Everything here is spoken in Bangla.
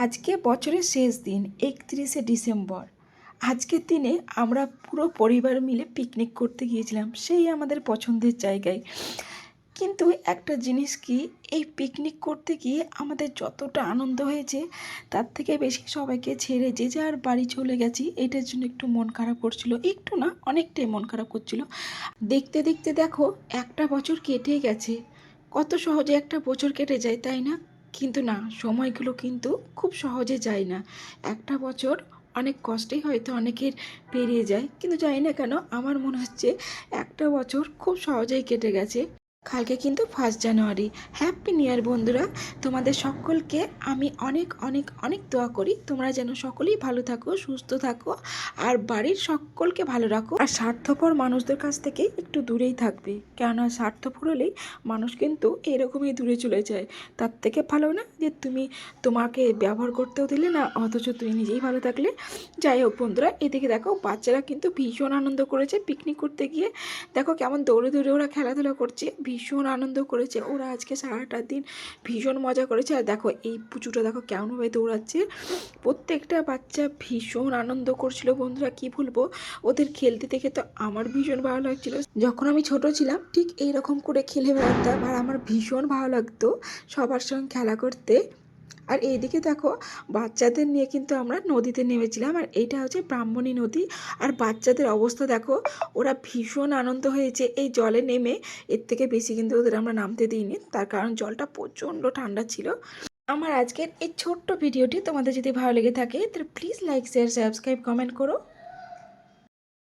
আজকে বছরের শেষ দিন 31শে ডিসেম্বর। আজকের দিনে আমরা পুরো পরিবার মিলে পিকনিক করতে গিয়েছিলাম সেই আমাদের পছন্দের জায়গায়। কিন্তু একটা জিনিস কি, এই পিকনিক করতে গিয়ে আমাদের যতটা আনন্দ হয়েছে তার থেকে বেশি সবাইকে ছেড়ে যে যার বাড়ি চলে গেছি, এটার জন্য একটু মন খারাপ করছিল। একটু না, অনেকটাই মন খারাপ করছিল। দেখতে দেখতে দেখো একটা বছর কেটে গেছে। কত সহজে একটা বছর কেটে যায়, তাই না? কিন্তু না, সময়গুলো কিন্তু খুব সহজে যায় না। একটা বছর অনেক কষ্টেই হয়তো অনেকের পেরিয়ে যায়, কিন্তু জানি না কেন আমার মনে হচ্ছে একটা বছর খুব সহজেই কেটে গেছে। কালকে কিন্তু 1 জানুয়ারি। হ্যাপি নিউ ইয়ার বন্ধুরা। তোমাদের সকলকে আমি অনেক অনেক অনেক দোয়া করি তোমরা যেন সকলেই ভালো থাকো, সুস্থ থাকো, আর বাড়ির সকলকে ভালো রাখো। আর স্বার্থপর মানুষদের কাছ থেকে একটু দূরেই থাকবে, কেননা স্বার্থপর হলেই মানুষ কিন্তু এরকমই দূরে চলে যায়। তার থেকে ভালো না যে তুমি তোমাকে ব্যবহার করতেও দিলে না, অথচ তুমি নিজেই ভালো থাকলে। যাই হোক বন্ধুরা, এদিকে দেখো বাচ্চারা কিন্তু ভীষণ আনন্দ করেছে পিকনিক করতে গিয়ে। দেখো কেমন দৌড়ে দৌড়ে ওরা খেলাধুলা করছে, ভীষণ আনন্দ করেছে ওরা। আজকে সারাটা দিন ভীষণ মজা করেছে। আর দেখো এই পুচুটা দেখো কেমনভাবে দৌড়াচ্ছে। প্রত্যেকটা বাচ্চা ভীষণ আনন্দ করছিল বন্ধুরা, কি বলবো, ওদের খেলতে দেখে তো আমার ভীষণ ভালো লাগছিল। যখন আমি ছোট ছিলাম ঠিক এইরকম করে খেলে বেড়াতাম, আর আমার ভীষণ ভালো লাগতো সবার সঙ্গে খেলা করতে। আর এইদিকে দেখো বাচ্চাদের নিয়ে কিন্তু আমরা নদীতে নেমেছিলাম, আর এইটা হচ্ছে ব্রাহ্মণী নদী। আর বাচ্চাদের অবস্থা দেখো, ওরা ভীষণ আনন্দ হয়েছে এই জলে নেমে। এর থেকে বেশি কিন্তু ওদের আমরা নামতে দিইনি, তার কারণ জলটা প্রচণ্ড ঠান্ডা ছিল। আমার আজকের এই ছোট্ট ভিডিওটি তোমাদের যদি ভালো লেগে থাকে তাহলে please like, share, subscribe, comment করো।